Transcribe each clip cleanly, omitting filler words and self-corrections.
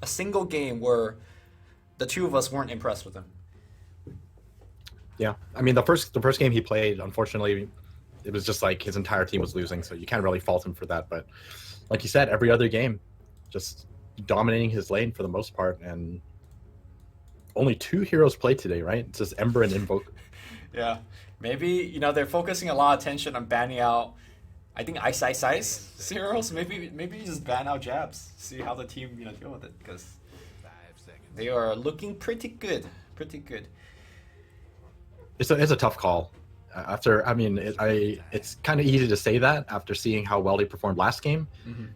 a single game where the two of us weren't impressed with him. Yeah, I mean the first game he played, unfortunately, it was just like his entire team was losing, so you can't really fault him for that. But like you said, every other game, just dominating his lane for the most part, and only two heroes played today, right? It's just Ember and Invoke. Yeah, maybe they're focusing a lot of attention on banning out. I think Ice heroes. Maybe just ban out jabs. See how the team deal with it because they are looking pretty good. Pretty good. It's a tough call. After I mean, it's kind of easy to say that after seeing how well they performed last game, Hmm.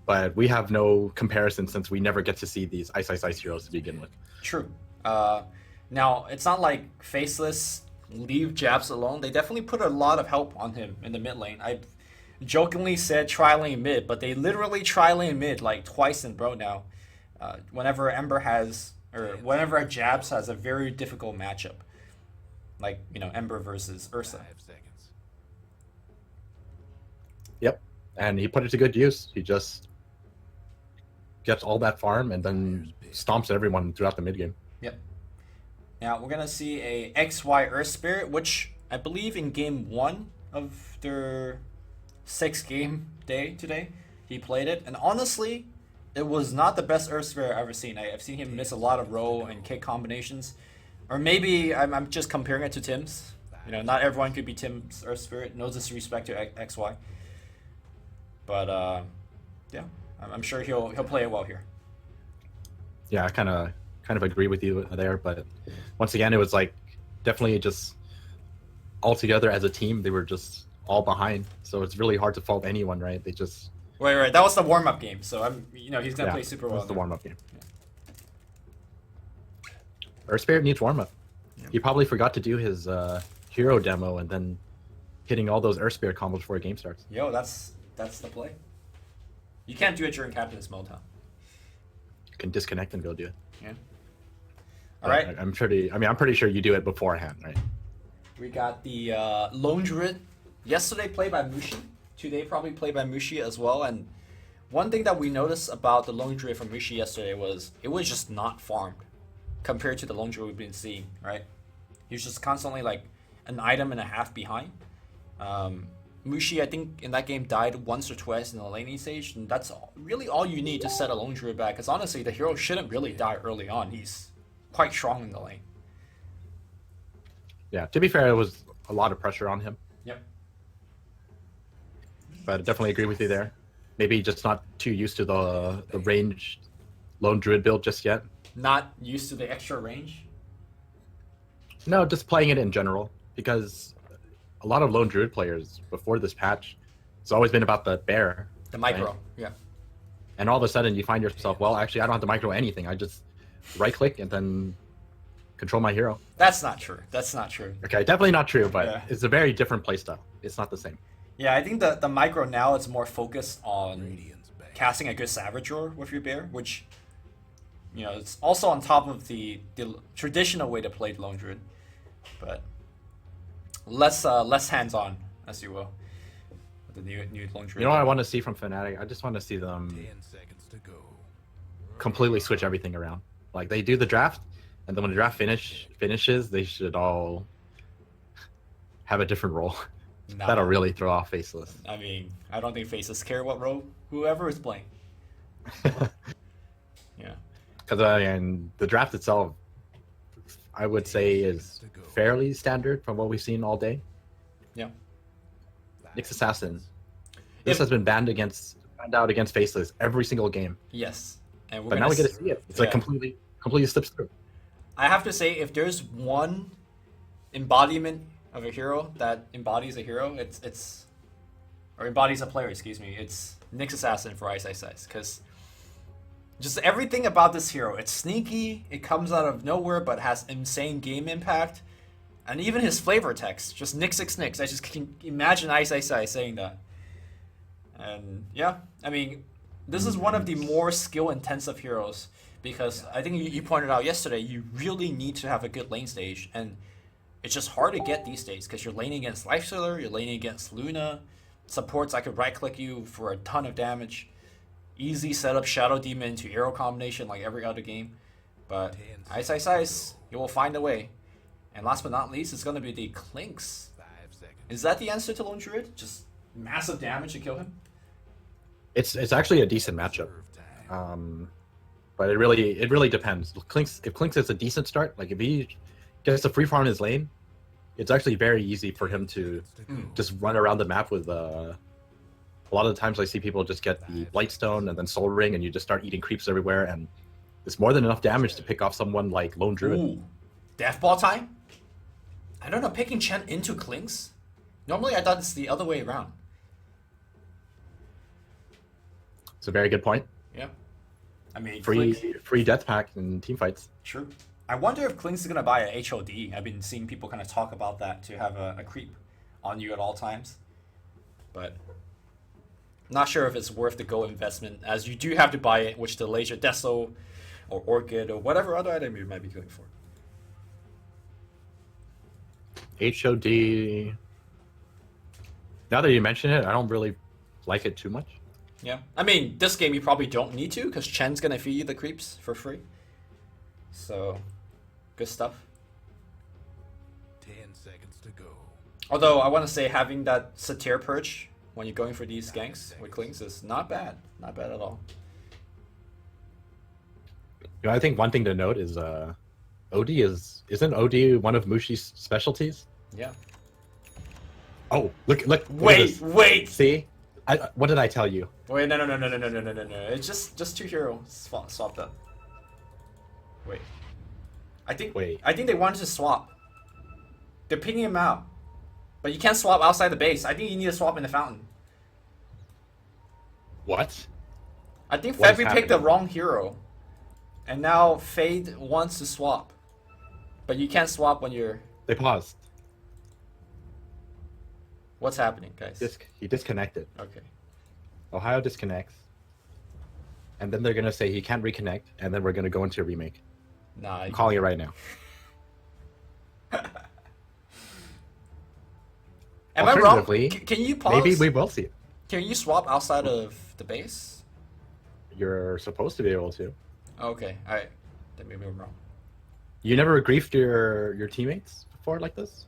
but we have no comparison since we never get to see these Ice heroes to begin with. True. Now it's not like Faceless leave jabs alone. They definitely put a lot of help on him in the mid lane. I jokingly said tri lane mid, but they literally tri lane mid like twice in bro now. Whenever Ember has or whenever Jabs has a very difficult matchup, like Ember versus Ursa. Yep, and he put it to good use. He just gets all that farm and then stomps everyone throughout the mid game. Yep. Now we're gonna see a XY Earth Spirit, which I believe in game one of their 6 game day today, he played it, and honestly, it was not the best Earth Spirit I've ever seen. I've seen him miss a lot of roll and kick combinations, or maybe I'm just comparing it to Tim's. Not everyone could be Tim's Earth Spirit. No disrespect to XY, but yeah, I'm sure he'll play it well here. Yeah, I kind of agree with you there, but once again, it was like definitely just all together as a team, they were just all behind. So it's really hard to fault anyone, right? They just Right. That was the warm up game, so he's gonna play super well. That's the warm up game. Earth Spirit needs warm up. Yeah. He probably forgot to do his hero demo and then hitting all those Earth Spirit combos before the game starts. Yo, that's the play. You can't do it during captain's mode, huh? You can disconnect and go do it. Yeah. All right. I'm pretty sure you do it beforehand, right? We got the Lone Druid. Yesterday played by Mushi. Today probably played by Mushi as well. And one thing that we noticed about the Lone Druid from Mushi yesterday was it was just not farmed compared to the Lone Druid we've been seeing, right? He was just constantly like an item and a half behind. Mushi, I think, in that game died once or twice in the laning stage, and that's really all you need to set a Lone Druid back. Because honestly, the hero shouldn't really die early on. He's quite strong in the lane. Yeah, to be fair, it was a lot of pressure on him. Yep. But I definitely agree with you there. Maybe just not too used to the ranged Lone Druid build just yet. Not used to the extra range. No, just playing it in general, because a lot of Lone Druid players before this patch, it's always been about the bear. The micro, right? yeah. And all of a sudden you find yourself, well, actually, I don't have to micro anything. I just right-click and then control my hero. That's not true. That's not true. Okay, definitely not true, but Yeah. it's a very different playstyle. It's not the same. Yeah, I think the micro now is more focused on casting a good Savage Roar with your bear, which it's also on top of the traditional way to play Lone Druid, but less hands-on, as you will, with the new Lone Druid. You know what I want to see from Fnatic? I just want to see them completely switch everything around. Like they do the draft, and then when the draft finishes, they should all have a different role. Nah. That'll really throw off Faceless. I mean, I don't think Faces care what role whoever is playing. Yeah. Because the draft itself, I would say, is fairly standard from what we've seen all day. Yeah. Nyx Assassin. This has been banned out against Faceless every single game. Yes. And But now we get to see it. It's like completely slips through. I have to say, if there's one embodiment of a hero that embodies a hero, it's or embodies a player, excuse me, it's Nyx Assassin for Ice, because just everything about this hero, it's sneaky, it comes out of nowhere but has insane game impact, and even his flavor text, just Nyx. I just can imagine Ice saying that. And yeah, I mean, this is one of the more skill-intensive heroes, because I think you pointed out yesterday, you really need to have a good lane stage, and it's just hard to get these days, because you're laning against Lifestealer, you're laning against Luna, supports that could right-click you for a ton of damage. easy setup Shadow Demon to Arrow combination like every other game. But Ice, you will find a way. And last but not least, it's going to be the Clinks. Is that the answer to Lone Druid? Just massive damage to kill him? It's actually a decent matchup. But it really depends. If Clinks is a decent start, like if he gets a free farm in his lane, it's actually very easy for him to just run around the map with a lot of the times I see people just get the Blightstone and then Soul Ring and you just start eating creeps everywhere, and it's more than enough damage to pick off someone like Lone Druid. Ooh. Death Ball time? I don't know, picking Chen into Clinks? Normally I thought it's the other way around. It's a very good point. Yeah. I mean, free death pack in team fights. True. I wonder if Clinks is going to buy a HOD. I've been seeing people kind of talk about that, to have a creep on you at all times. But not sure if it's worth the gold investment, as you do have to buy it, which the Laser Deso or Orchid or whatever other item you might be going for. HOD. Now that you mention it, I don't really like it too much. Yeah. I mean, this game you probably don't need to, because Chen's going to feed you the creeps for free. So, good stuff. 10 seconds to go. Although, I want to say having that Satyr perch when you're going for these ganks with Clinks is not bad. Not bad at all. You know, I think one thing to note is OD isn't OD one of Mushi's specialties? Yeah. Oh, look Wait! See? What did I tell you? Wait, no. It's just two heroes swapped up. Wait. I think they wanted to swap. They're picking him out. But you can't swap outside the base. I think you need to swap in the fountain. What? I think Febby picked the wrong hero. And now Fade wants to swap. But you can't swap when you're... They paused. What's happening, guys? He disconnected. Okay. Ohio disconnects. And then they're going to say he can't reconnect, and then we're going to go into a remake. Nah. I'm calling it right now. Am I wrong? Can you pause? Maybe we will see it. Can you swap outside of the base? You're supposed to be able to. Okay, alright. Then maybe I'm wrong. You never griefed your teammates before like this?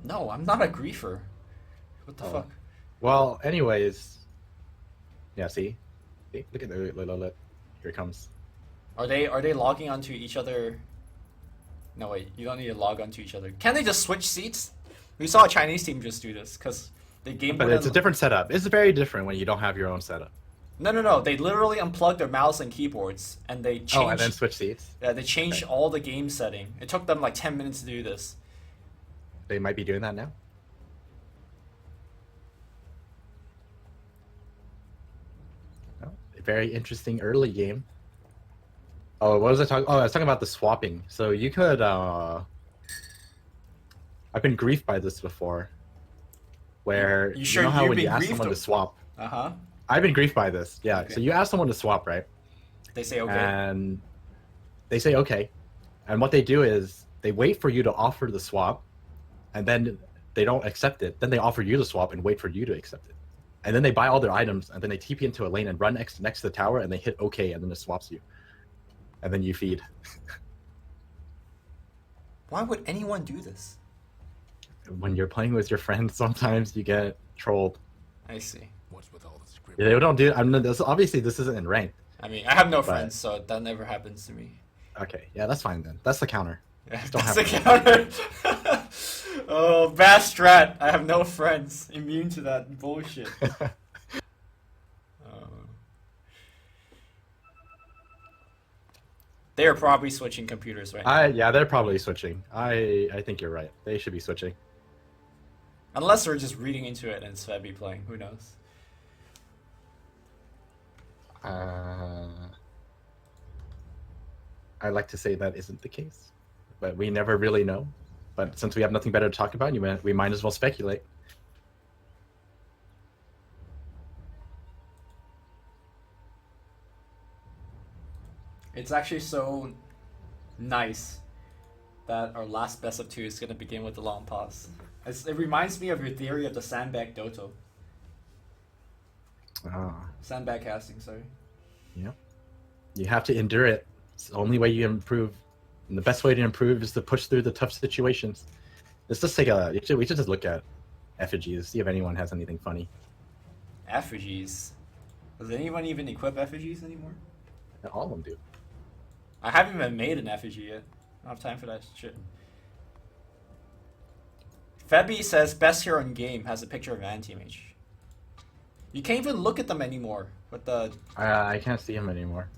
No, I'm not a griefer. What the fuck? Well, anyways. Yeah, see? Look at the here it comes. Are they logging onto each other? No, wait, you don't need to log onto each other. Can they just switch seats? We saw a Chinese team just do this, because they game. But it's a different setup. It's very different when you don't have your own setup. No. They literally unplugged their mouse and keyboards, and they changed. Oh, and then switch seats? Yeah, they changed all the game setting. It took them like 10 minutes to do this. They might be doing that now. Oh, a very interesting early game. Oh, what was I talking? Oh, I was talking about the swapping. So you could. I've been griefed by this before, where you know how when you ask someone to swap. I've been griefed by this. Yeah. Okay. So you ask someone to swap, right? They say okay. And they say okay, and what they do is they wait for you to offer the swap. And then they don't accept it. Then they offer you the swap and wait for you to accept it. And then they buy all their items, and then they TP into a lane and run next to the tower, and they hit OK, and then it swaps you. And then you feed. Why would anyone do this? When you're playing with your friends, sometimes you get trolled. I see. What's with all the script? Yeah, they don't do it. Obviously, this isn't in ranked. I mean, I have no friends, so that never happens to me. Okay, yeah, that's fine then. That's the counter. Yeah, that's the counter. Oh, bad strat. I have no friends. Immune to that bullshit. They are probably switching computers right now. Yeah, they're probably switching. I think you're right. They should be switching. Unless they're just reading into it and it's Febby playing. Who knows? I like to say that isn't the case, but we never really know. But since we have nothing better to talk about, we might as well speculate. It's actually so nice that our last best of 2 is going to begin with the long pause. It reminds me of your theory of the sandbag Dota. Sandbag casting, sorry. Yeah. You have to endure it. It's the only way you improve. And the best way to improve is to push through the tough situations. Let's just take a. We should just look at effigies, see if anyone has anything funny. Effigies. Does anyone even equip effigies anymore? Yeah, all of them do. I haven't even made an effigy yet. I don't have time for that shit. Febby says best hero in game has a picture of an anti-mage. You can't even look at them anymore with the. I can't see him anymore.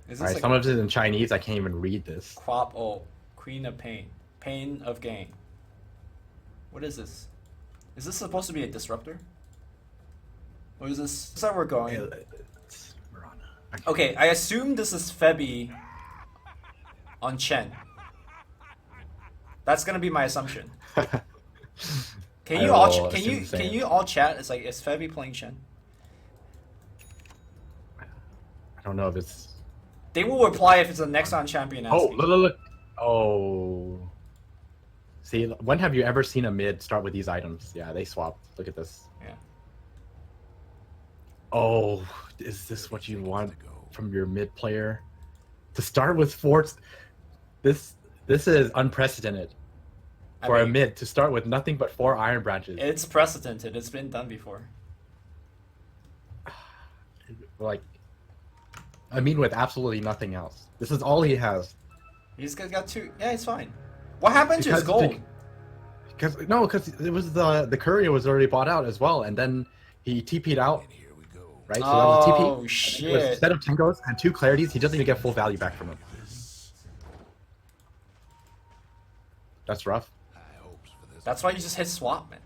Is All this right, some of it is in Chinese. I can't even read this. Quap Queen of Pain. Pain of Gain. What is this? Is this supposed to be a disruptor? Or is this... That's how we're going. We're on. Okay, I assume this is Febby on Chen. That's gonna be my assumption. Can you all can you all chat? It's like, is Febby playing Chen? I don't know if it's. They will reply if it's a Nexon champion. Oh, asking. look. Oh. See, when have you ever seen a mid start with these items? Yeah, they swapped. Look at this. Yeah. Oh, is this what you want from your mid player? To start with forts. This is unprecedented. For a mid to start with nothing but 4 iron branches. It's precedented. It's been done before. Like, I mean, with absolutely nothing else. This is all he has. He's got 2. Yeah, it's fine. What happened to his gold? Because it was the courier was already bought out as well, and then he TP'd out. And here we go. Right, so that was a TP. Oh shit! Instead of 10 goals and 2 clarities, he doesn't even get full value back from them. That's rough. High hopes for this. That's why you just hit swap, man.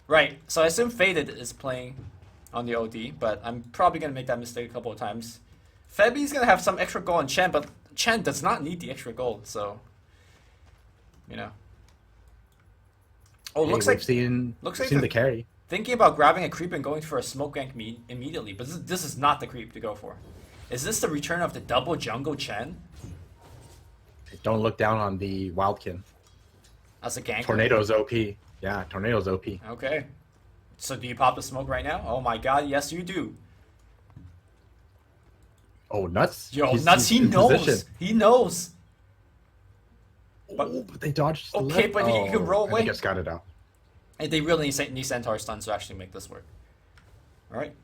Right, so I assume Faded is playing on the OD, but I'm probably going to make that mistake a couple of times. Febby's going to have some extra gold on Chen, but Chen does not need the extra gold, so... You know. Oh, Hey, looks like seen the carry. thinking about grabbing a creep and going for a smoke gank immediately, but this is not the creep to go for. Is this the return of the double jungle Chen? Don't look down on the Wildkin. As a gank? Tornado's OP. Yeah, Tornado's OP. Okay. So do you pop the smoke right now? Oh my god, yes you do. Oh, Nuts? Yo, He's Nuts, he in knows. position. He knows. But they dodged. Okay, but he can roll away. I just got it out. And they really need Centaur stuns to actually make this work. Alright.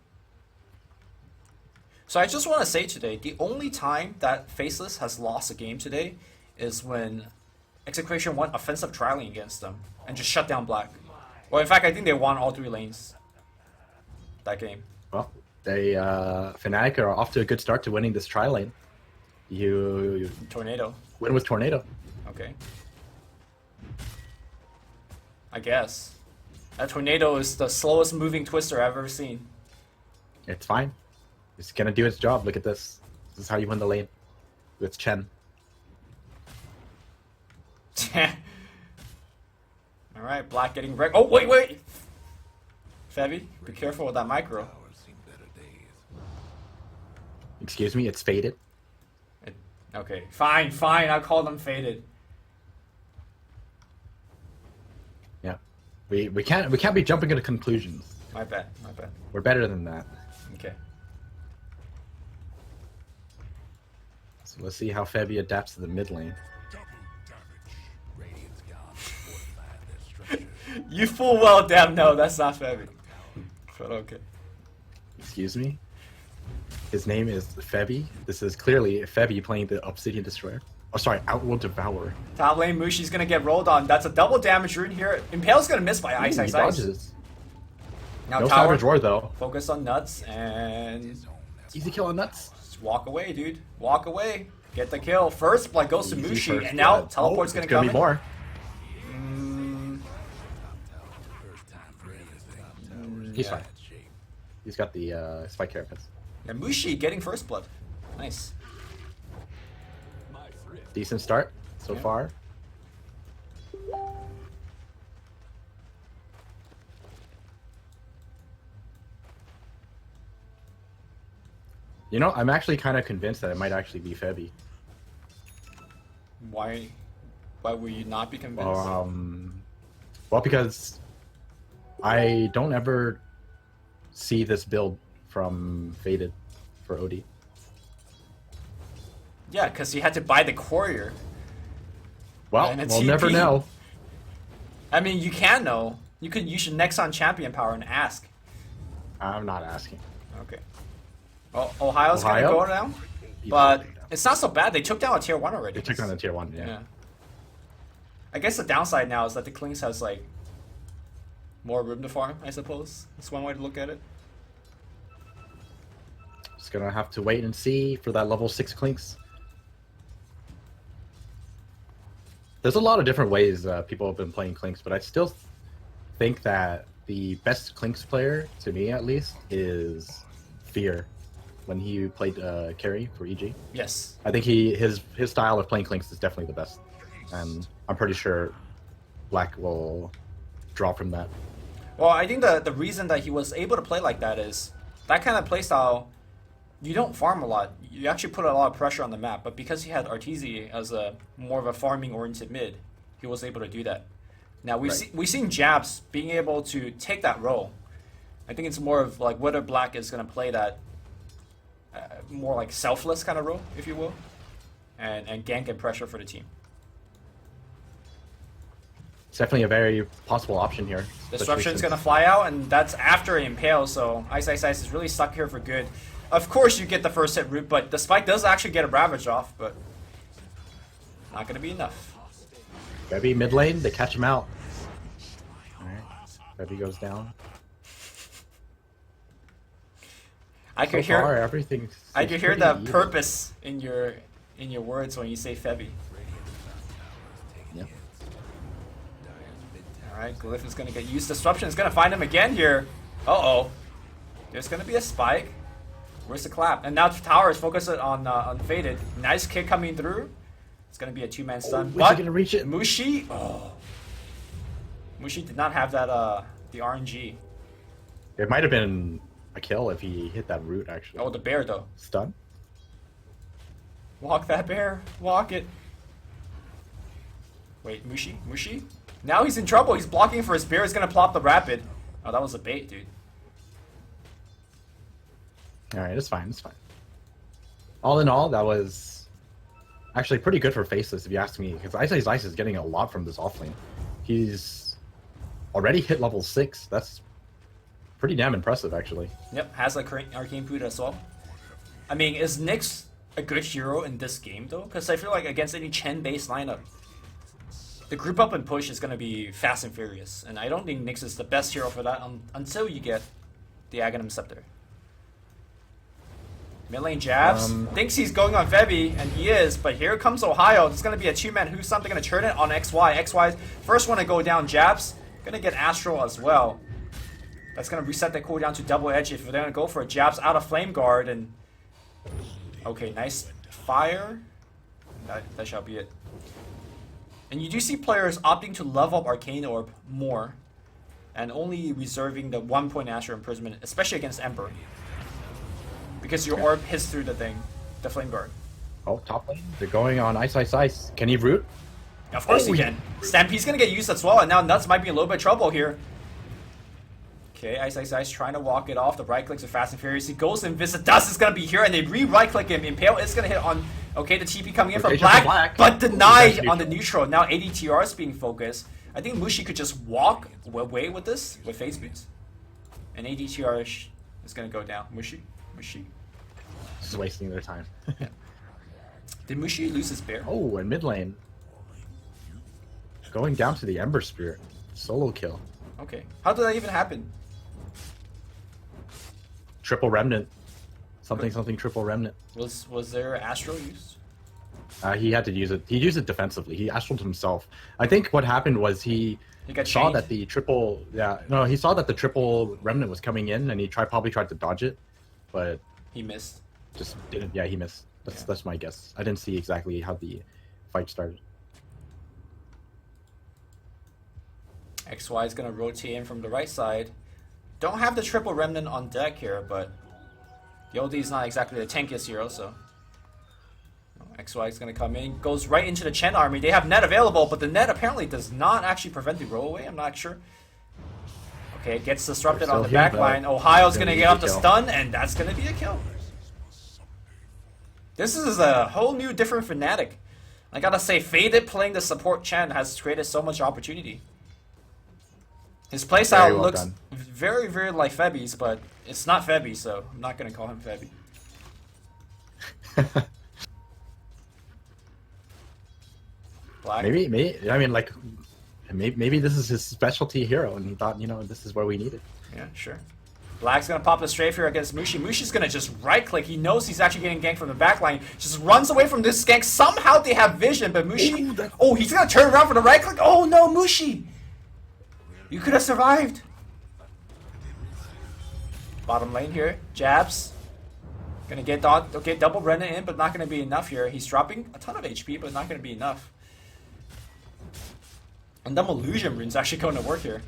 So I just want to say today, the only time that Faceless has lost a game today is when Execration won offensive trialing against them and just shut down Black. Well, in fact, I think they won all 3 lanes that game. Well, they Fnatic are off to a good start to winning this tri lane. You Tornado. win with Tornado. Okay. I guess. That Tornado is the slowest moving twister I've ever seen. It's fine. It's gonna do its job. Look at this. This is how you win the lane. With Chen. Alright, Black getting wrecked. Oh, wait! Febby, be careful with that micro. Hours seen better days. Excuse me, it's faded. Okay, fine, I'll call them faded. Yeah. We can't be jumping into conclusions. My bad. We're better than that. Okay. So let's see how Febby adapts to the mid lane. Double damage. Radiant's gone. Fortified their structure. You full well damn no, that's not Febby. But okay. Excuse me? His name is Febby. This is clearly Febby playing the Obsidian Destroyer. Oh, sorry, Outworld Devourer. Top lane, Mushi's gonna get rolled on. That's a double damage rune here. Impale's gonna miss by Ice. He dodges. Now No tower, Savage Roar, though. focus on Nuts and Easy kill on Nuts. just walk away, dude. Walk away. Get the kill. First blood goes to Easy Mushi, first and now blood. teleport's It's gonna come be in. more. First time for anything. He's Yeah. fine. He's got the Spike Carapace. Yeah, Mushi getting first blood. Nice. Decent start so Yeah. far. You know, I'm actually kind of convinced that it might actually be Febby. Why? Why will you not be convinced? Well, because I don't ever see this build from Faded for OD. Yeah, because you had to buy the courier. Well, And a we'll never TP. know. I mean, you can know. You could use your Nexon champion power and ask. I'm not asking. Okay. Well, Ohio's gonna Ohio? go down, He's but already down. it's not so bad. They took down a tier 1 already. They took down the tier 1, Yeah. I guess the downside now is that the Klings has like more room to farm, I suppose. That's one way to look at it. Just gonna have to wait and see for that level 6 Clinks. There's a lot of different ways people have been playing Clinks, but I still think that the best Clinks player, to me at least, is Fear. When he played carry for EG. Yes. I think his style of playing Clinks is definitely the best. And I'm pretty sure Black will draw from that. Well, I think the reason that he was able to play like that is that kind of playstyle, you don't farm a lot. You actually put a lot of pressure on the map, but because he had Arteezy as a more of a farming oriented mid, he was able to do that. Now we've seen Jabs being able to take that role. I think it's more of like whether Black is going to play that more like selfless kind of role, if you will, and gank and pressure for the team. It's definitely a very possible option here. Disruption's gonna fly out, and that's after Impale, so Ice is really stuck here for good. Of course you get the first hit root, but the spike does actually get a Ravage off, but not gonna be enough. Bebby mid lane, they catch him out. Alright, Bebby goes down. I could So far, hear everything. I could seems hear pretty the even. purpose in your words when you say Febby. Yep. Alright, Glyph is gonna get used. Disruption is gonna find him again here. Uh-oh. There's gonna be a spike. Where's the clap? And now Tower is focused on Faded. Nice kick coming through. It's gonna be a 2-man stun. Where's he gonna reach it? Mushi? Oh. Mushi did not have that the RNG. It might have been a kill if he hit that root, actually. Oh, the bear though. Stun? Walk that bear. Walk it. Wait, Mushi? Now he's in trouble. He's blocking for his bear. He's gonna plop the rapid. Oh, that was a bait, dude. Alright, it's fine, it's fine. All in all, that was actually pretty good for Faceless, if you ask me, because Ice is getting a lot from this offlane. He's already hit level 6. That's pretty damn impressive, actually. Yep, has like Arcane Boot as well. I mean, is Nyx a good hero in this game though? Because I feel like against any Chen-based lineup, the group up and push is going to be fast and furious. And I don't think Nyx is the best hero for that until you get the Aghanim Scepter. Mid lane Jabs thinks he's going on Febby, and he is, but here comes Ohio. It's going to be a 2-man who's something going to turn it on XY. XY's first one to go down. Jabs going to get Astral as well. That's going to reset the cooldown to double edge if they're going to go for a Jabs out of Flame Guard. And okay, nice fire. That shall be it. And you do see players opting to level up Arcane Orb more and only reserving the 1-point Astral Imprisonment, especially against Ember. Because your orb hits through the thing, the Flame Guard. Oh, top lane. They're going on Ice. Can he root? Of course he can. Stampede's gonna get used as well, and now Nuts might be in a little bit of trouble here. Okay, Ice trying to walk it off. The right clicks are fast and furious. He goes and Visit Dust is gonna be here, and they right click him. Impale is gonna hit on. Okay, the TP coming in from Black, but denied on the neutral. Now ADTR is being focused. I think Mushi could just walk away with this with Phase Boots. And ADTR is gonna go down. Mushi. Just wasting their time. Did Mushi lose his bear? Oh, and mid lane. Going down to the Ember Spirit. Solo kill. Okay. How did that even happen? Triple Remnant. Something triple Remnant. Was there Astral used? He had to use it. He used it defensively. He astraled himself. I think what happened was he got saw chained? that the triple. Yeah, no, he saw that the triple Remnant was coming in, and he probably tried to dodge it, but He missed. just didn't. Yeah, he missed. That's my guess. I didn't see exactly how the fight started. XY is gonna rotate in from the right side. Don't have the triple remnant on deck here, but Yodi is not exactly the tankiest hero, so XY is going to come in, goes right into the Chen army. They have net available, but the net apparently does not actually prevent the roll away. I'm not sure. Okay, it gets disrupted on the back line. Ohio's going to get off the stun, and that's going to be a kill. This is a whole new different Fnatic. I gotta say, Faded playing the support Chen has created so much opportunity. His playstyle looks very, very like Febby's, but it's not Febby, so I'm not gonna call him Febby. Black. Maybe. I mean, like, maybe this is his specialty hero, and he thought, you know, this is where we need it. Yeah, sure. Black's gonna pop the strafe here against Mushi. Mushi's gonna just right click. He knows he's actually getting ganked from the backline. Just runs away from this gank. Somehow they have vision, but Mushi. Oh, he's gonna turn around for the right click. Oh no, Mushi! You could have survived. Bottom lane here. Jabs. Gonna get double Brennan in, but not gonna be enough here. He's dropping a ton of HP, but not gonna be enough. And double illusion rune's actually going to work here.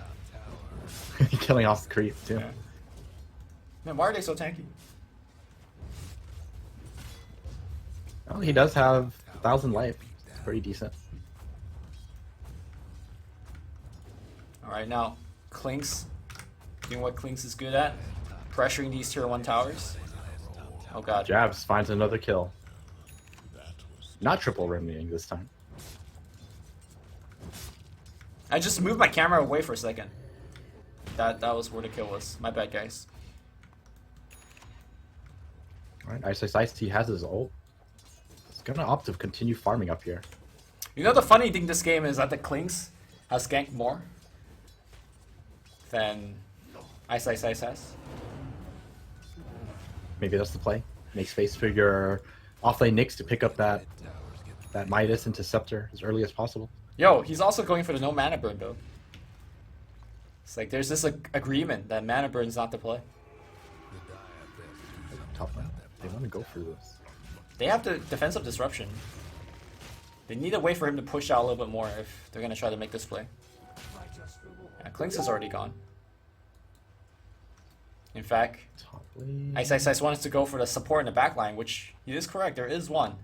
Killing off the creep too. Yeah. Man, why are they so tanky? Well, he does have 1,000 life. It's pretty decent. Alright, now, Klinks. Doing what Klinks is good at. Pressuring these tier 1 towers. Oh god. Jabs finds another kill. Not triple remedying this time. I just moved my camera away for a second. That was where the kill was. My bad, guys. Alright, Ice he has his ult. He's gonna opt to continue farming up here. You know the funny thing this game is that the Klinks has ganked more than Ice has. Maybe that's the play. Make space for your offlane Nyx to pick up that Midas into Scepter as early as possible. Yo, he's also going for the no mana burn build. It's like there's this agreement that mana burn's not the play. Top lane. They want to go for this. They have the defensive disruption. They need a way for him to push out a little bit more if they're gonna try to make this play. Yeah, Klinks is already gone. In fact, Ice wants to go for the support in the backline, which he is correct. There is one,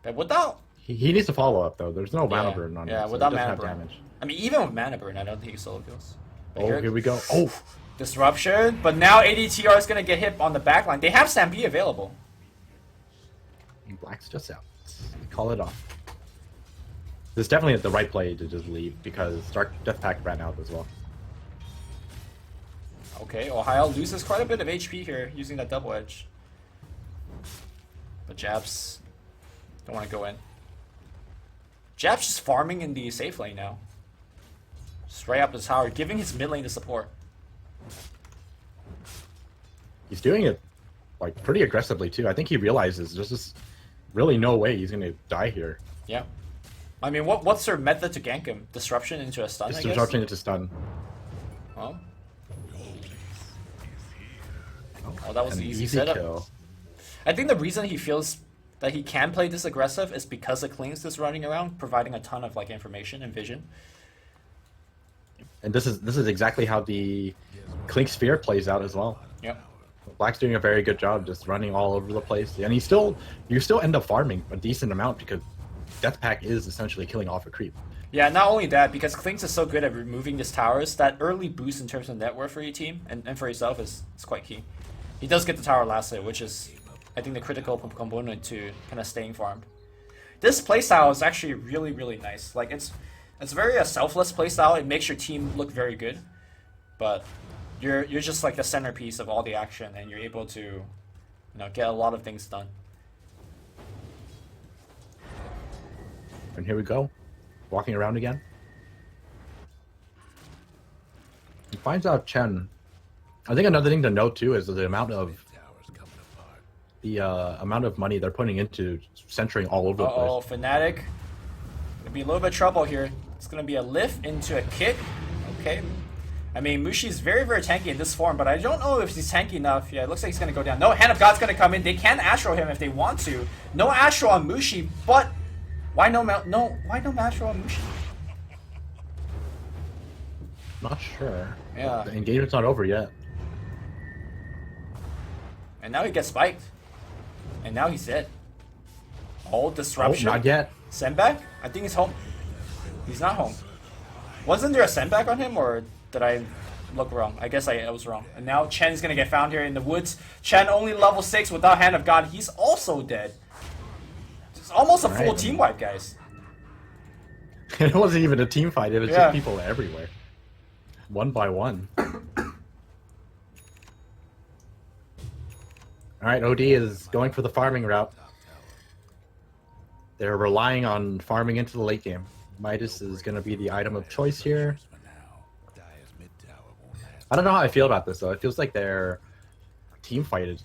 but without he needs to follow up though. There's no mana burn on him. Yeah, so without he doesn't mana have burn. damage. I mean, even with mana burn, I don't think he solo kills. But Oh, here we go. Oh, disruption. But now ADTR is gonna get hit on the backline. They have Stampede available. Black's just out. Call it off. This is definitely the right play to just leave because Dark Death Pact ran out as well. Okay, Ohio loses quite a bit of HP here using that double edge. But Jabs don't want to go in. Jabs just farming in the safe lane now. Just right up the tower, giving his mid lane the support. He's doing it like pretty aggressively too. I think he realizes there's just really no way he's gonna die here. Yeah. I mean, what's their method to gank him? Disruption into a stun, Just I guess? disrupting into stun. Well. Oh, that was An an easy easy setup. kill. I think the reason he feels that he can play this aggressive is because the Klinks is running around, providing a ton of like information and vision. And this is exactly how the Clink Sphere plays out as well. Yep. Black's doing a very good job just running all over the place. And you still end up farming a decent amount because Death Pact is essentially killing off a creep. Yeah, not only that, because Klinks is so good at removing these towers, that early boost in terms of net worth for your team and for yourself is quite key. He does get the tower last hit, which is, I think, the critical component to kind of staying farmed. This playstyle is actually really, really nice. Like, it's very a selfless playstyle. It makes your team look very good, but you're just like the centerpiece of all the action, and you're able to, get a lot of things done. And here we go, walking around again. He finds out Chen. I think another thing to note too is the amount of money they're putting into centering all over the place. Oh, Fnatic. Gonna be a little bit of trouble here. It's gonna be a lift into a kick. Okay. I mean, Mushi's very, very tanky in this form, but I don't know if he's tanky enough. Yeah, it looks like he's gonna go down. No, Hand of God's gonna come in. They can Astro him if they want to. No Astro on Mushi, but why no Astro on Mushi? Not sure. Yeah. The engagement's not over yet. And now he gets spiked. And now he's dead. Oh, disruption. Oh, not yet. Sandbag? I think he's home. He's not home. Wasn't there a sandbag on him, or did I look wrong? I guess I was wrong. And now Chen's gonna get found here in the woods. Chen only level 6 without Hand of God. He's also dead. It's almost a full team wipe, guys. It wasn't even a team fight. It was Yeah. just people everywhere. One by one. Alright, OD is going for the farming route. They're relying on farming into the late game. Midas is going to be the item of choice here. For now, Dire's mid tower won't have I don't know how I feel about this, though. It feels like their team fight is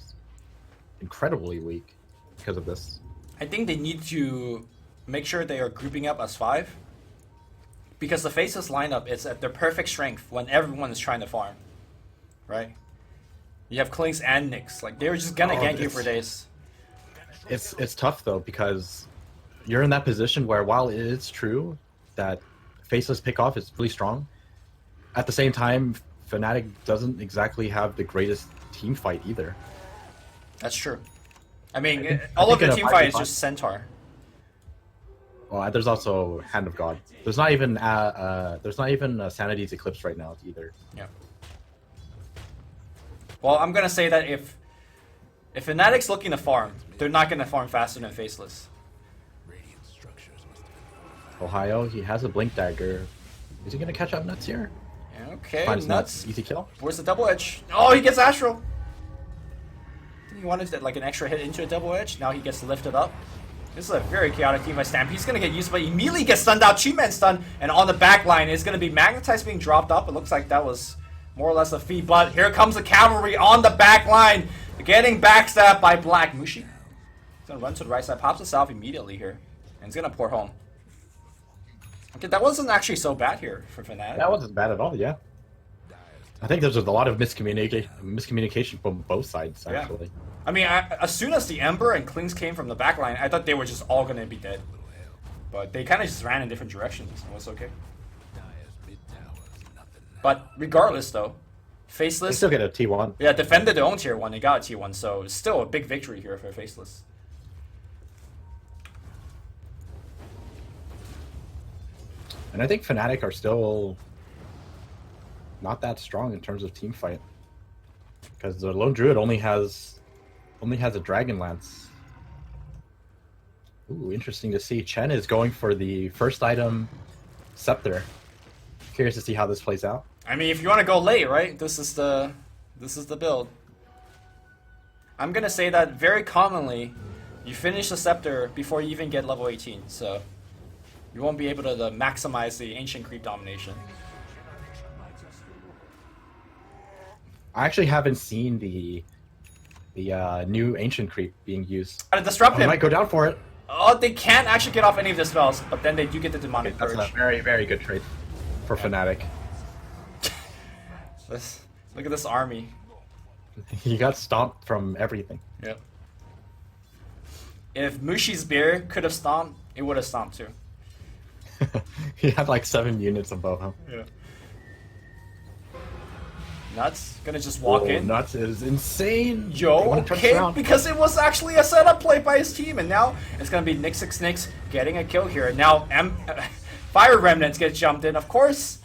incredibly weak because of this. I think they need to make sure they are grouping up as 5. Because the Faceless lineup is at their perfect strength when everyone is trying to farm. Right? You have Klings and Nyx. Like, they're just gonna gank you for days. It's tough, though, because you're in that position where, while it is true that Faceless pickoff is really strong, at the same time, Fnatic doesn't exactly have the greatest team fight either. That's true. I mean, I all of think their in team a fight is 5v5 just Centaur. Well, there's also Hand of God. There's not even Sanity's Eclipse right now either. Yeah. Well, I'm gonna say that if Fnatic's looking to farm, they're not gonna farm faster than Faceless. radiant structures must have been Ohio, he has a Blink Dagger. Is he gonna catch up Nuts here? Okay, Finds Nuts. Easy kill. Where's the double edge? Oh, he gets Astral. He wanted like an extra hit into a double edge. Now he gets lifted up. This is a very chaotic team by Stamp. He's gonna get used, but he immediately gets stunned out. Cheatman stun, and on the back line is gonna be Magnetize being dropped up. It looks like that was more or less a feed, but here comes the cavalry on the back line, getting backstabbed by Black. Mushi. He's gonna run to the right side, pops himself immediately here, and he's gonna pour home. Okay, that wasn't actually so bad here for Fnatic. That wasn't bad at all, yeah. I think there's just a lot of miscommunication from both sides, Yeah. actually. I mean, as soon as the Ember and Klings came from the back line, I thought they were just all gonna be dead. But they kind of just ran in different directions. It was okay. Dire's mid tower is nothing now. But regardless, though, They Faceless, still get a T1. yeah, defended their own tier 1. They got a tier 1, so it's still a big victory here for Faceless. And I think Fnatic are still not that strong in terms of team fight. Because the Lone Druid only has a Dragon Lance. Ooh, interesting to see. Chen is going for the first item, Scepter. Curious to see how this plays out. I mean, if you want to go late, right? This is the build. I'm gonna say that very commonly, you finish the Scepter before you even get level 18, so you won't be able to maximize the Ancient Creep domination. I actually haven't seen the new Ancient Creep being used. Gotta disrupt I him. might go down for it. Oh, they can't actually get off any of the spells, but then they do get the Demonic That's Purge. a very, very good trade for Fnatic. Look at this army. He got stomped from everything. Yep. If Mushi's bear could have stomped, it would have stomped too. He had like 7 units above him. Yeah. Nuts. Gonna just walk in. Nuts is insane. They Yo, wanna turn this okay, around. because it was actually a setup play by his team, and now it's gonna be Nyx getting a kill here. And now Fire Remnants get jumped in, of course.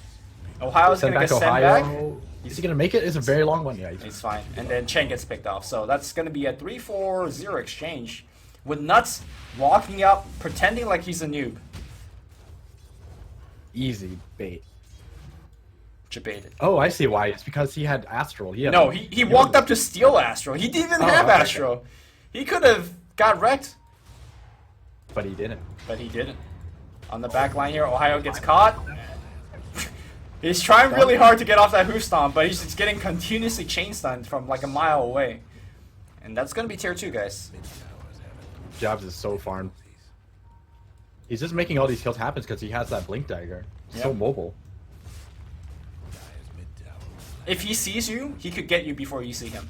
Ohio's Send gonna back get sent back. Ohio. Is he gonna make it? It's a very long one. Yeah. He's fine. And then Chen gets picked off. So that's gonna be a 3-4-0 exchange. With Nuts walking up, pretending like he's a noob. Easy bait. Jebaited. Oh, I see why. It's because he had Astral. No, he walked up to steal Astro. He didn't even have okay. Astro. He could have got wrecked, But he didn't. but he didn't. On the back line here, Ohio gets caught. He's trying really hard to get off that hoof stomp, but he's just getting continuously chain stunned from like a mile away. And that's gonna be tier 2, guys. Jobs is so farmed. He's just making all these kills happen because he has that Blink Dagger. He's so Yep. mobile. Dire's mid tower is If he sees you, he could get you before you see him.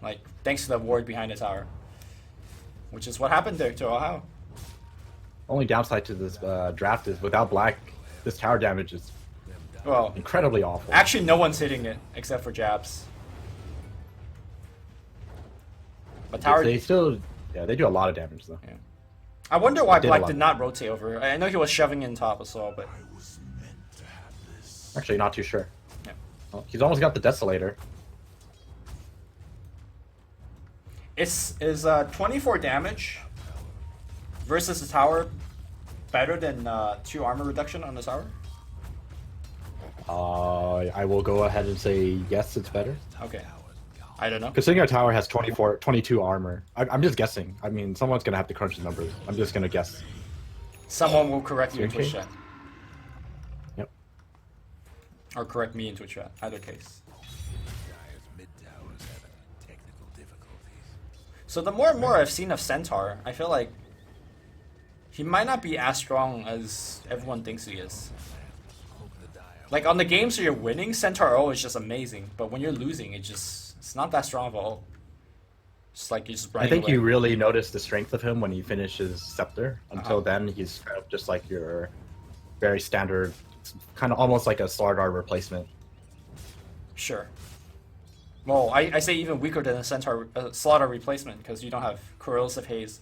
Like, thanks to the ward behind the tower. Which is what happened there to Ohio. Only downside to this draft is without Black, this tower damage is Well, incredibly awful. actually no one's hitting it except for Jabs. But tower... They still, yeah, they do a lot of damage though. Yeah. I wonder why Did a Black lot. did not rotate over. I know he was shoving in top as well, but Actually, not too sure. yeah. Well, he's almost got the Desolator. Is 24 damage versus the tower better than 2 armor reduction on the tower? I will go ahead and say yes, it's better. Okay. I don't know. Considering our tower has 22 armor. I'm just guessing. I mean, someone's going to have to crunch the numbers. I'm just going to guess. Someone will correct you in Okay. Twitch chat. Yep. Or correct me in Twitch chat. Either case. Dire's mid tower is having technical difficulties. So the more and more I've seen of Centaur, I feel like he might not be as strong as everyone thinks he is. Hope the Dire Like on the games where you're winning, Centaur O is just amazing, but when you're losing, it's not that strong of a ult. Just like you're just I running think away. you really notice the strength of him when he finishes Scepter. Until Uh-huh. then, he's kind of just like your very standard, kind of almost like a Slardar replacement. Sure. Well, I say even weaker than a Centaur Slaughter replacement because you don't have corrosive haze.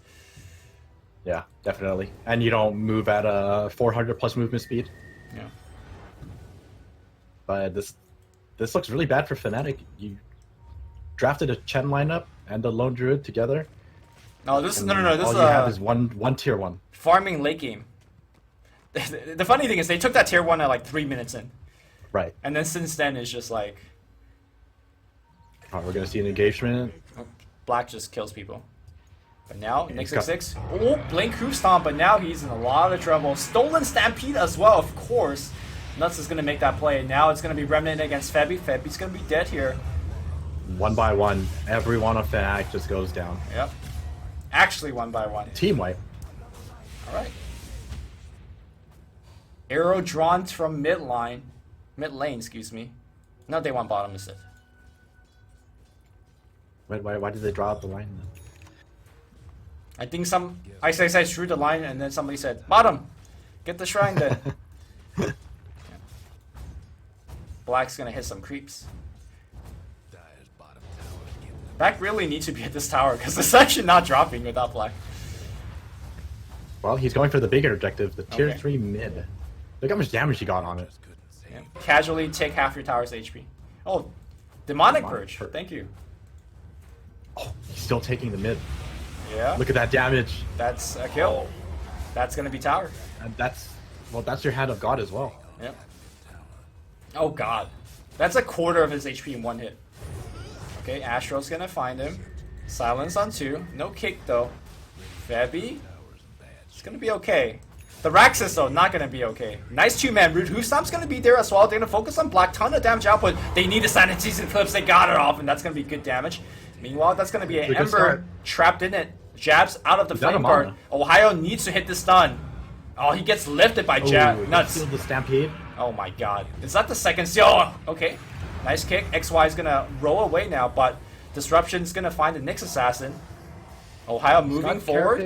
Yeah, definitely. And you don't move at a 400 plus movement speed. Yeah. But this looks really bad for Fnatic. You drafted a Chen lineup and a Lone Druid together. No, this is and no. This all is you have is one tier 1. farming late game. The funny thing is they took that tier 1 at like 3 minutes in, Right. and then since then it's just like Alright, we're gonna see an engagement. Black just kills people. But now, Yeah, Nick he's got- 66. Oh, Blink Hoof Stomp, but now he's in a lot of trouble. Stolen Stampede as well, of course. Nuts is going to make that play. Now it's going to be Remnant against Febby. Febby's going to be dead here. One by one, everyone on Fnatic just goes down. Yep. Actually, 1 by 1. Team wipe. Alright. Arrow drawn from mid lane, excuse me. No, they want bottom instead. Why did they draw up the line then? I think I drew the line and then somebody said, bottom! Get the shrine then. Yeah. Black's gonna hit some creeps. Dire's bottom tower is giving them Black really needs to be at this tower because it's actually not dropping without Black. Well, he's going for the bigger objective, the tier Okay. 3 mid. Look how much damage he got on it. just couldn't save. Yeah. Casually take half your tower's HP. Oh, Demonic Purge. Purge. Thank you. Oh, he's still taking the mid. Yeah, Look at that damage. that's a kill. That's gonna be tower. And that's your hand of God as well. Yep. Oh god. That's a quarter of his HP in one hit. Okay, Astro's gonna find him. Silence on 2. No kick though. Febby. It's gonna be okay. The Raxus though, not gonna be okay. Nice 2-man root. Hoostomp's gonna be there as well. They're gonna focus on Black. Ton of damage output. They need a Sanity's Eclipse. They got it off, and that's gonna be good damage. Meanwhile, that's gonna be an It's a good Ember start. trapped in it. Jabs out of the He's out of flame guard. mana. Ohio needs to hit the stun. Oh, he gets lifted by Jab. Ooh, Nuts. sealed the Stampede. Oh my god. Is that the second seal? Oh, okay. Nice kick. XY is gonna roll away now, but Disruption's gonna find the Nyx Assassin. Ohio moving forward.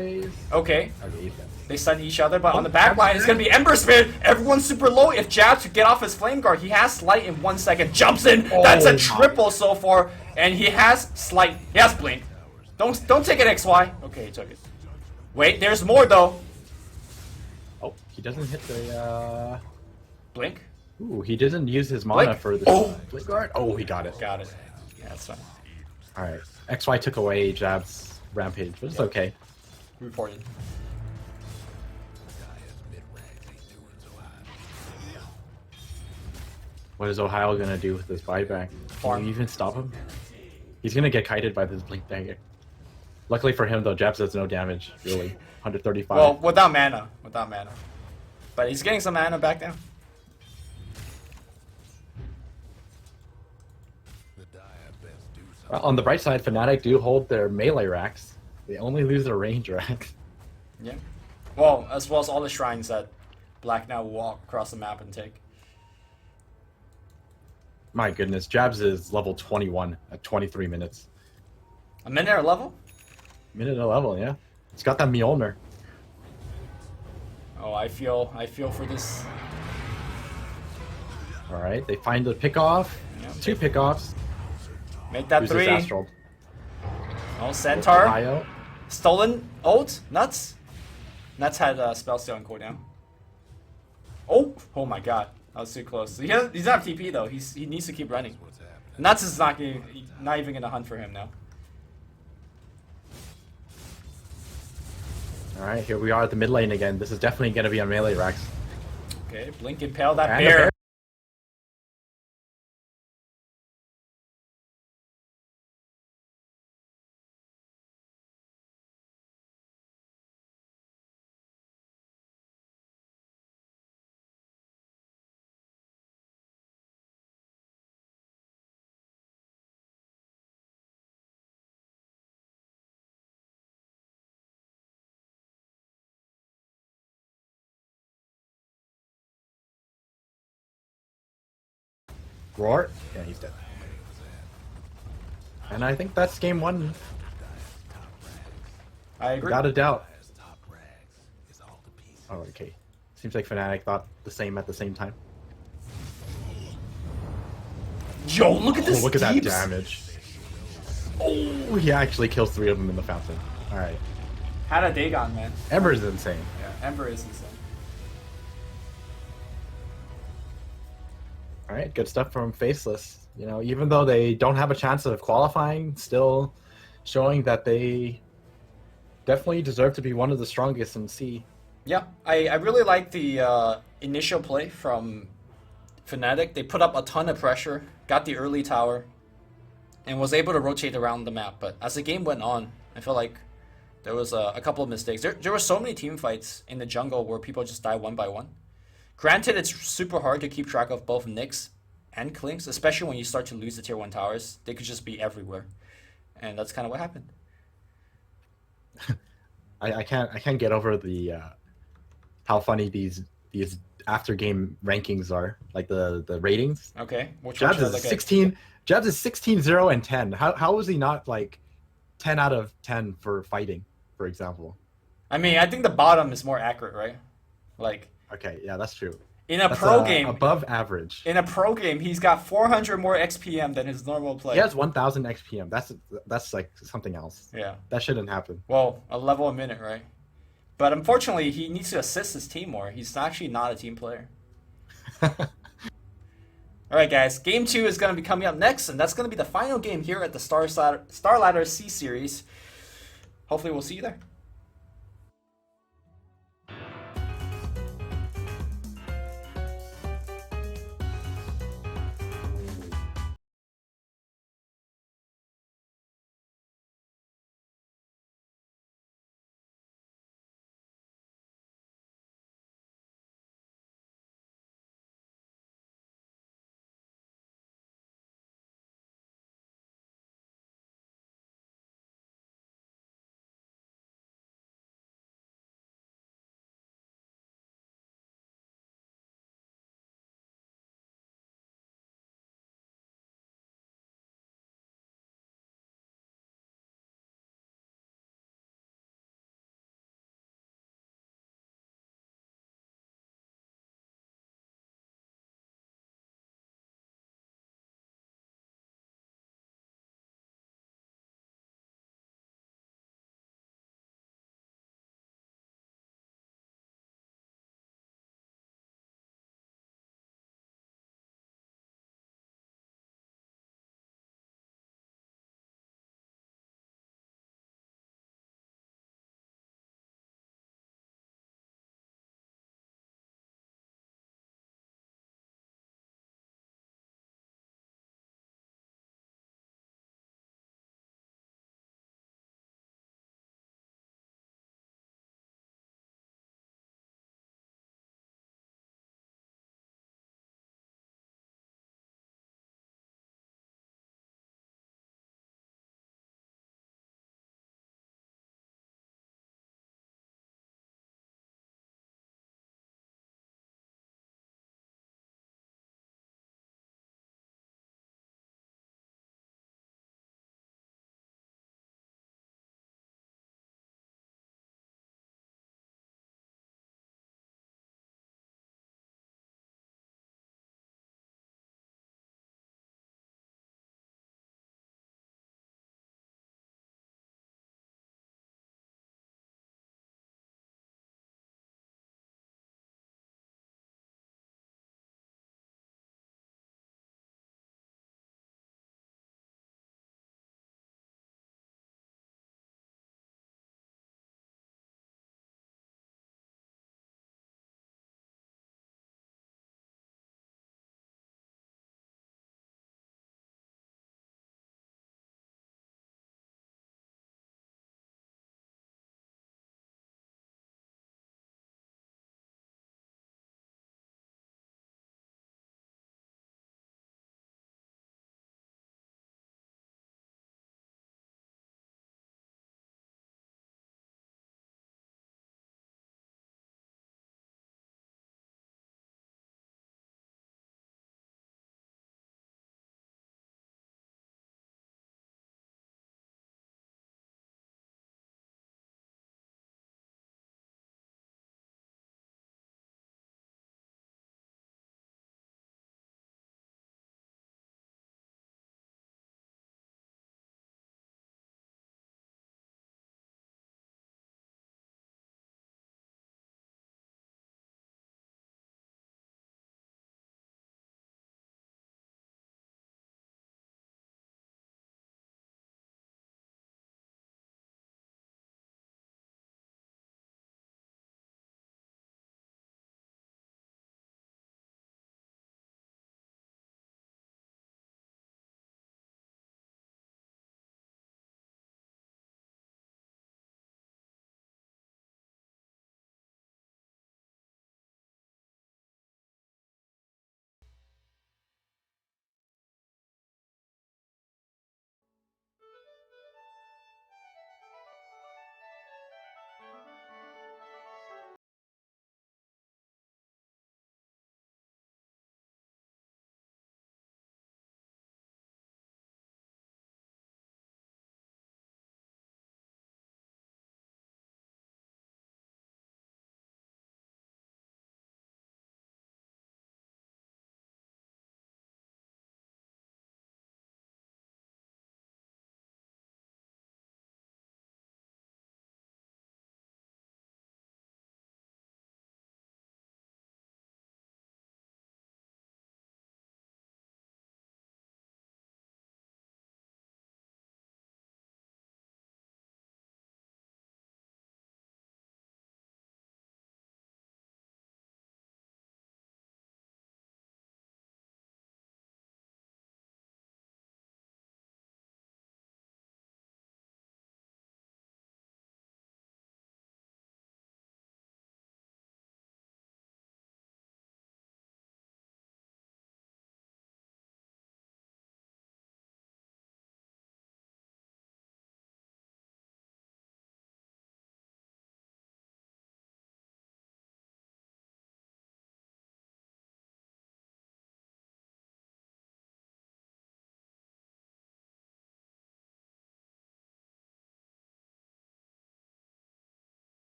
Okay. Okay, They stun each other, but on the back line, it's gonna be Ember Spirit. Everyone's super low. If Jab could get off his Flame Guard, he has Slight in 1 second. Jumps in. That's Oh a my. triple so far. And he has Slight. He has Blink. Don't take it, XY. Okay, he took it. Wait, there's more though. Oh, he doesn't hit the. Blink. Ooh, he doesn't use his mana Blink. for the. Oh. Blink guard. Oh, he got it. Got it. Yeah, that's fine. All right. XY took away Jab's rampage, but it's okay. Reported. Dire's mid ranks ain't doing so hot. What is Ohio gonna do with this buyback? Farm. Can you even stop him? He's gonna get kited by this blink dagger. Luckily for him, though, Jab does no damage. Really, 135. Well, without mana. But he's getting some mana back now. The Dire best do something. Well, on the bright side, Fnatic do hold their melee racks. They only lose their range racks. Yeah. Well, as well as all the shrines that Black now will walk across the map and take. My goodness, Jabs is level 21 at 23 minutes. A minute or level? Minute a level, yeah. It's got that Mjolnir. Oh, I feel for this. All right, they find the pickoff. Yeah. 2 pickoffs. Make that Who's 3. this Astral? Oh, Centaur. Ohio. Stolen ult. Nuts. Nets had spell steal and cooldown. Oh my god, that was too close. He's not TP though. He needs to keep running. What's happening? Nuts is not even gonna hunt for him now. All right, here we are at the mid lane again. This is definitely going to be on melee Rex. Okay, blink impale that And a bear. bear. Roar. Yeah, he's dead. And I think that's game one, I agree. without a doubt. As top rags is all the pieces. Oh, okay. Seems like Fnatic thought the same at the same time. Yo, look at this. Oh, look at that Deeps. damage. Oh, he actually kills 3 of them in the fountain. All right. Had a Dagon, man. Ember's insane. Yeah, Ember is insane. All right, good stuff from Faceless. You know, even though they don't have a chance of qualifying, still showing that they definitely deserve to be one of the strongest in C. Yeah, I really like the initial play from Fnatic. They put up a ton of pressure, got the early tower, and was able to rotate around the map. But as the game went on, I felt like there was a couple of mistakes. There were so many team fights in the jungle where people just die one by one. Granted, it's super hard to keep track of both Nyx and Klinks, especially when you start to lose the tier 1 towers. They could just be everywhere. And that's kind of what happened. I can't get over the how funny these after game rankings are, like the ratings. Okay, which one Jabs should I is look at? 16. Jabs is 16, 0, and 10. How is he not like 10 out of 10 for fighting, for example? I mean, I think the bottom is more accurate, right? Like, Okay, yeah, that's true. in a That's pro game, above average. in a pro game, he's got 400 more XPM than his normal play. He has 1,000 XPM. That's like something else. Yeah. That shouldn't happen. Well, a level a minute, right? But unfortunately, he needs to assist his team more. He's actually not a team player. All right, guys. Game 2 is going to be coming up next, and that's going to be the final game here at the Star Ladder C Series. Hopefully, we'll see you there.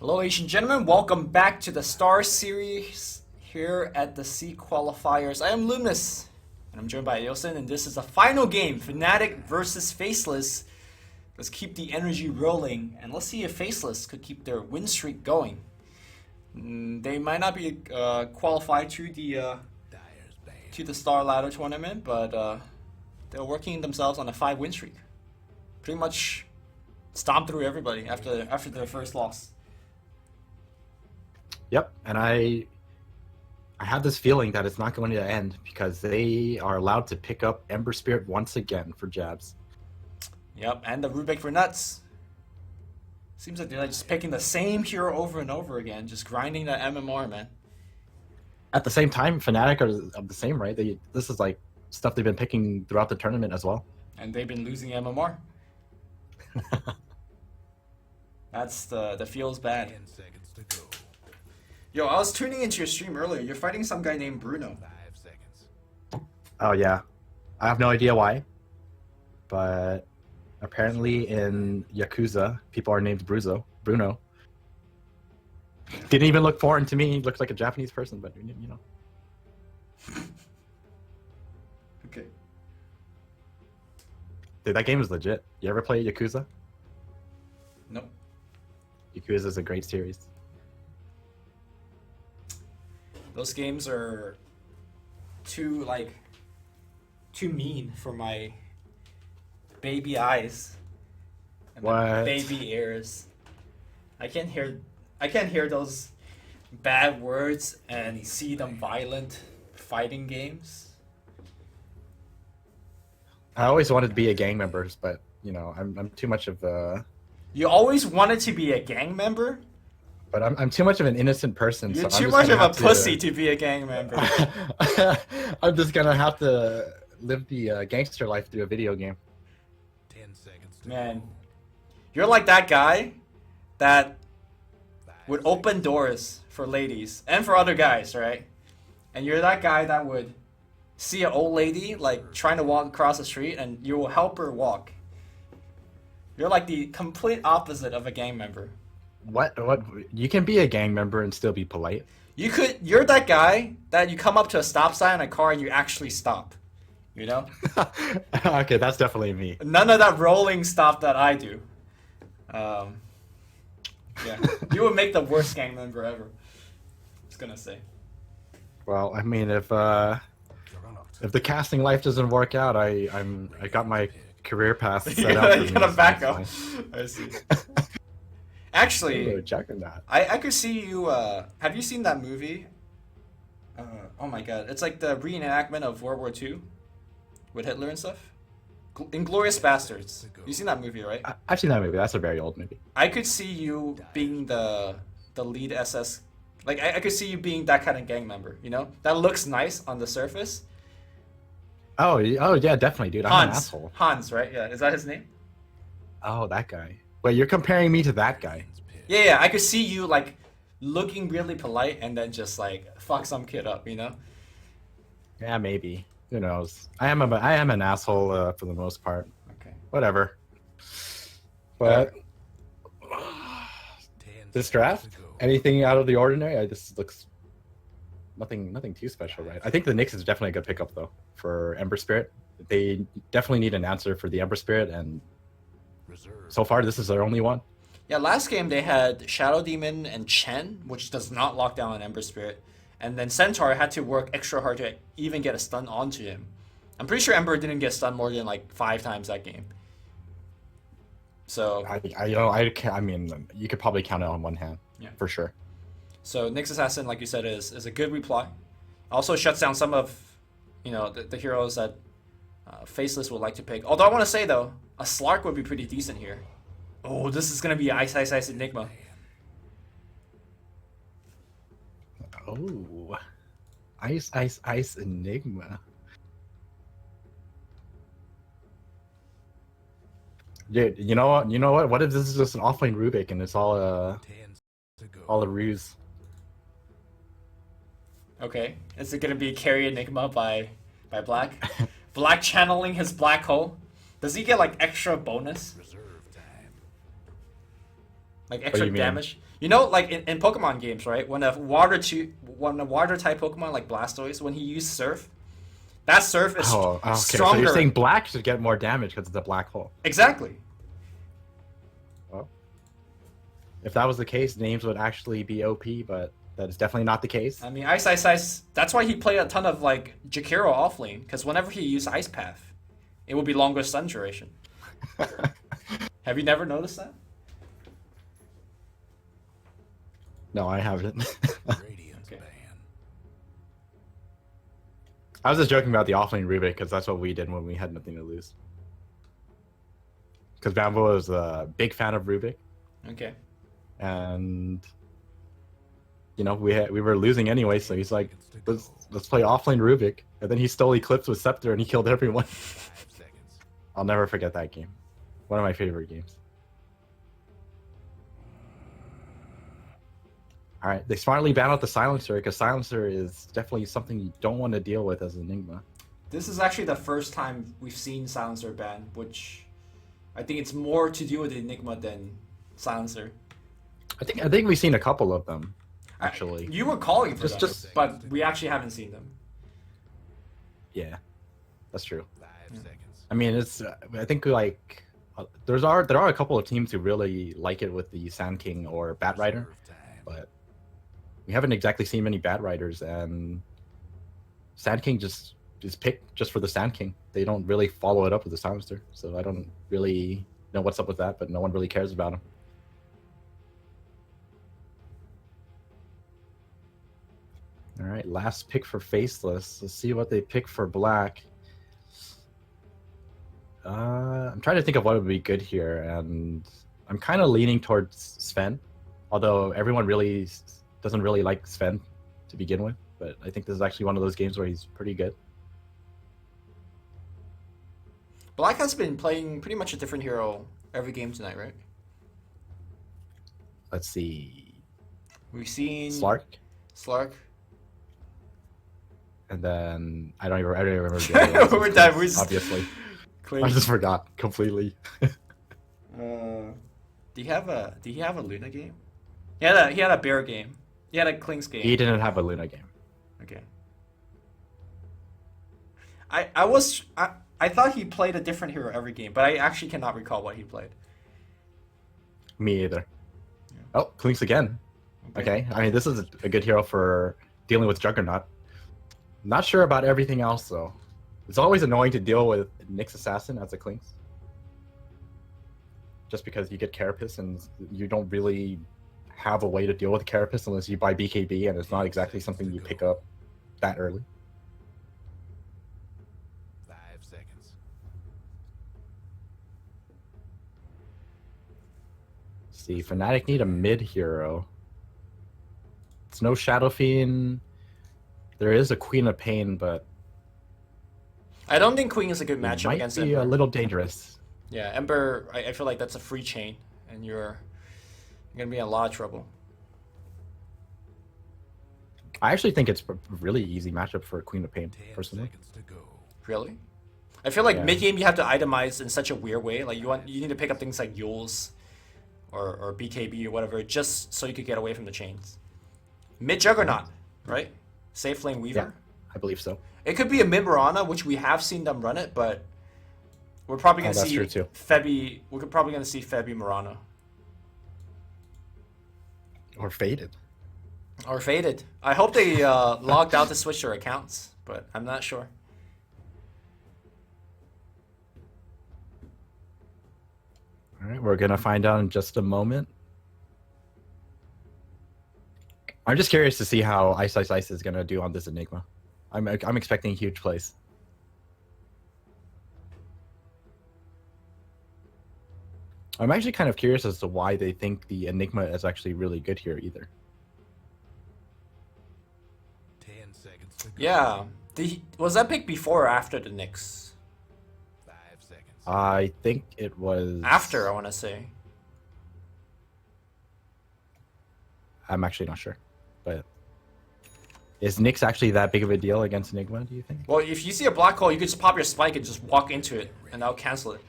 Hello, Asian gentlemen. Welcome back to the Star Series here at the SEA Qualifiers. I am Luminous, and I'm joined by Yosin, and this is the final game, Fnatic versus Faceless. Let's keep the energy rolling, and let's see if Faceless could keep their win streak going. They might not be qualified to the Star Ladder tournament, but they're working themselves on a 5-win streak. Pretty much stomped through everybody after their first loss. Yep, and I have this feeling that it's not going to end because they are allowed to pick up Ember Spirit once again for jabs. Yep, and the Rubik for nuts. Seems like they're just picking the same hero over and over again, just grinding that MMR, man. At the same time, Fnatic are the same, right? This is like stuff they've been picking throughout the tournament as well. And they've been losing MMR. That's the feels bad. 10 seconds to go. Yo, I was tuning into your stream earlier. You're fighting some guy named Bruno. 5 seconds. Oh yeah, I have no idea why, but apparently in Yakuza, people are named Bruno. Didn't even look foreign to me. He looked like a Japanese person, but you know. Okay. Dude, that game is legit. You ever play Yakuza? Nope. Yakuza is a great series. Those games are too mean for my baby eyes and my What? baby ears. I can't hear those bad words and see them violent fighting games. I always wanted to be a gang member, but you know, I'm too much of a. You always wanted to be a gang member? But I'm too much of an innocent person. You're so too I'm much just of gonna a have pussy to be a gang member. I'm just gonna have to live the gangster life through a video game. 10 seconds to Man, go. you're like that guy that 5 would open doors for ladies and for other guys, right? And you're that guy that would see an old lady like trying to walk across the street and you will help her walk. You're like the complete opposite of a gang member. What? You can be a gang member and still be polite. You're that guy that you come up to a stop sign in a car and you actually stop. You know? Okay, that's definitely me. None of that rolling stop that I do. Yeah. You would make the worst gang member ever. I was gonna say. Well, I mean, if Juggernaut. the casting life doesn't work out, I got my career path set out. You got a backup. I see. Actually, Juggernaut. I could see you. Have you seen that movie? Oh my god, it's like the reenactment of World War II with Hitler and stuff. Inglorious Bastards. You seen that movie, right? I've seen that movie. That's a very old movie. I could see you being the lead SS. Like I could see you being that kind of gang member. You know, that looks nice on the surface. Oh yeah, definitely, dude. I'm an asshole. Hans, right? Yeah, is that his name? Oh, that guy. Wait, you're comparing me to that guy? Yeah. I could see you like looking really polite and then just like fuck some kid up. You know? Yeah, maybe. Who knows? I am an asshole for the most part. Okay. Whatever. But 10 this seconds draft, to go. anything out of the ordinary? I just looks nothing too special, right? I think the Knicks is definitely a good pickup though for Ember Spirit. They definitely need an answer for the Ember Spirit, and Reserve. so far this is their only one. Yeah, last game they had Shadow Demon and Chen, which does not lock down an Ember Spirit. And then Centaur had to work extra hard to even get a stun onto him. I'm pretty sure Ember didn't get stunned more than like 5 times that game. So I mean, you could probably count it on one hand. Yeah. For sure. So Nyx Assassin, like you said, is a good reply. Also shuts down some of, the heroes that Faceless would like to pick. Although I want to say though, a Slark would be pretty decent here. Oh, this is gonna be Ice Enigma. Oh, Ice Enigma. Dude, you know what? What if this is just an offlane Rubik and it's all 10 to go. a ruse? Okay, is it gonna be Carry Enigma by Black? Black channeling his black hole. Does he get like extra bonus? Reserve time. like do extra you mean? damage. You know, like in Pokemon games, right? When a water type Pokemon like Blastoise, when he uses Surf, that Surf is Oh, okay. stronger. So you're saying black should get more damage because it's a black hole. Exactly. Well, if that was the case, names would actually be OP, but that is definitely not the case. I mean, Ice. That's why he played a ton of like Jakiro offlane, because whenever he used Ice Path, it would be longer stun duration. Have you never noticed that? No, I haven't. Radiant's Okay. ban. I was just joking about the offlane Rubik because that's what we did when we had nothing to lose. Because Bambo was a big fan of Rubik, Okay. and you know we were losing anyway, so he's like, let's play offlane Rubik, and then he stole Eclipse with Scepter and he killed everyone. 5 seconds. I'll never forget that game. One of my favorite games. All right, they smartly ban out the Silencer because Silencer is definitely something you don't want to deal with as Enigma. This is actually the first time we've seen Silencer ban, which I think it's more to do with Enigma than Silencer. I think we've seen a couple of them, actually. You were calling for them, Just- but we actually haven't seen them. Yeah, that's true. 5 seconds. I mean, it's I think like there are a couple of teams who really like it with the Sand King or Bat Rider, Reserve time. but we haven't exactly seen many Bat Riders, and Sand King just is picked just for the Sand King. They don't really follow it up with the Silencer, so I don't really know what's up with that, but no one really cares about him. All right, last pick for Faceless. Let's see what they pick for Black. I'm trying to think of what would be good here, and I'm kind of leaning towards Sven, although everyone really doesn't really like Sven to begin with, but I think this is actually one of those games where he's pretty good. Black has been playing pretty much a different hero every game tonight, right? Let's see. We've seen Slark, Slark. and then I don't even remember the other ones, We're done. We're just- obviously. Clean. I just forgot completely. Do you have a Luna game? He had a bear game. He had a Klings game. He didn't have a Luna game. Okay. I thought he played a different hero every game, but I actually cannot recall what he played. Me either. Oh, Clinks again. Okay, I mean, this is a good hero for dealing with Juggernaut. Not sure about everything else, though. It's always annoying to deal with Nyx Assassin as a Clinks. Just because you get Carapace and you don't really have a way to deal with Carapace unless you buy BKB, and it's not exactly something you pick up that early. 5 seconds. Let's see, Fnatic need a mid hero. It's no Shadow Fiend. There is a Queen of Pain, but I don't think Queen is a good it matchup might against be Ember. a little dangerous. Yeah, Ember, I feel like that's a free chain, and you're going to be in a lot of trouble. I actually think it's a really easy matchup for Queen of Pain, 10 personally. seconds to go. Really? I feel like Yeah. mid-game you have to itemize in such a weird way. Like you need to pick up things like Yules or BKB or whatever just so you could get away from the chains. Mid-Juggernaut, right? Safe lane Weaver. Yeah, I believe so. It could be a mid-Mirana, which we have seen them run it, but we're probably going to that's see true too. Febby. We're probably going to see Febby Mirana. Or Faded. Or Faded. I hope they logged out to switch their accounts, but I'm not sure. All right, we're gonna find out in just a moment. I'm just curious to see how Ice is gonna do on this Enigma. I'm expecting huge plays. I'm actually kind of curious as to why they think the Enigma is actually really good here either. 10 seconds to go. Yeah. Was that pick before or after the Knicks? 5 seconds. I think it was After, I want to say. I'm actually not sure, but is Nyx actually that big of a deal against Enigma? Do you think? Well, if you see a black hole, you could just pop your spike and just walk into it, and that'll cancel it.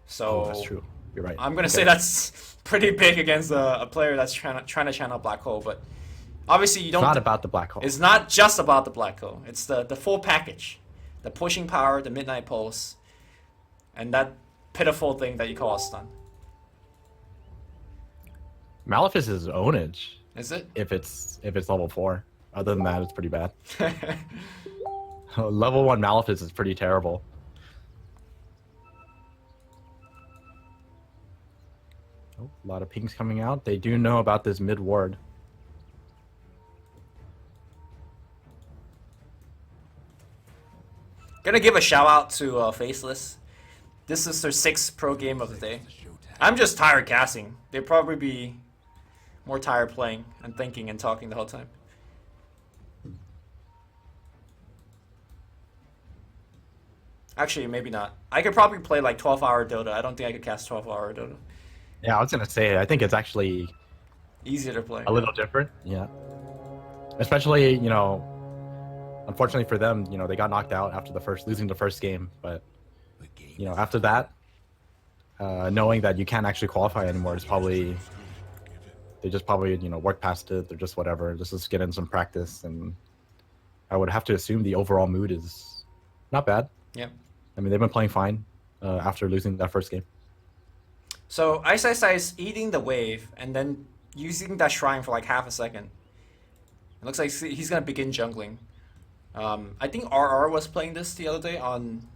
So Oh, that's true. You're right. I'm gonna Okay. say that's pretty big against a player that's trying to channel black hole, but obviously you It's don't. not about the black hole. It's not just about the black hole. It's the full package, the pushing power, the midnight pulse, and that pitiful thing that you call a stun. Malefic's is ownage Is it? if it's level 4. Other than that, it's pretty bad. Level 1 Malefice is pretty terrible. Oh, a lot of pings coming out. They do know about this mid ward. Gonna give a shout out to Faceless. This is their 6th pro game of the day. I'm just tired casting. They'd probably be more tired playing and thinking and talking the whole time. Actually, maybe not. I could probably play like 12-hour Dota. I don't think I could cast 12-hour Dota. Yeah, I was gonna say, I think it's actually Easier to play. a little different. Yeah. Especially, you know, unfortunately for them, you know, they got knocked out after losing the first game. But, you know, after that, knowing that you can't actually qualify anymore is probably, they just probably, you know, work past it. They're just whatever. Just get in some practice. And I would have to assume the overall mood is not bad. Yeah. I mean, they've been playing fine after losing that first game. So Ice is eating the wave and then using that shrine for like half a second. It looks like he's gonna begin jungling. I think RR was playing this the other day on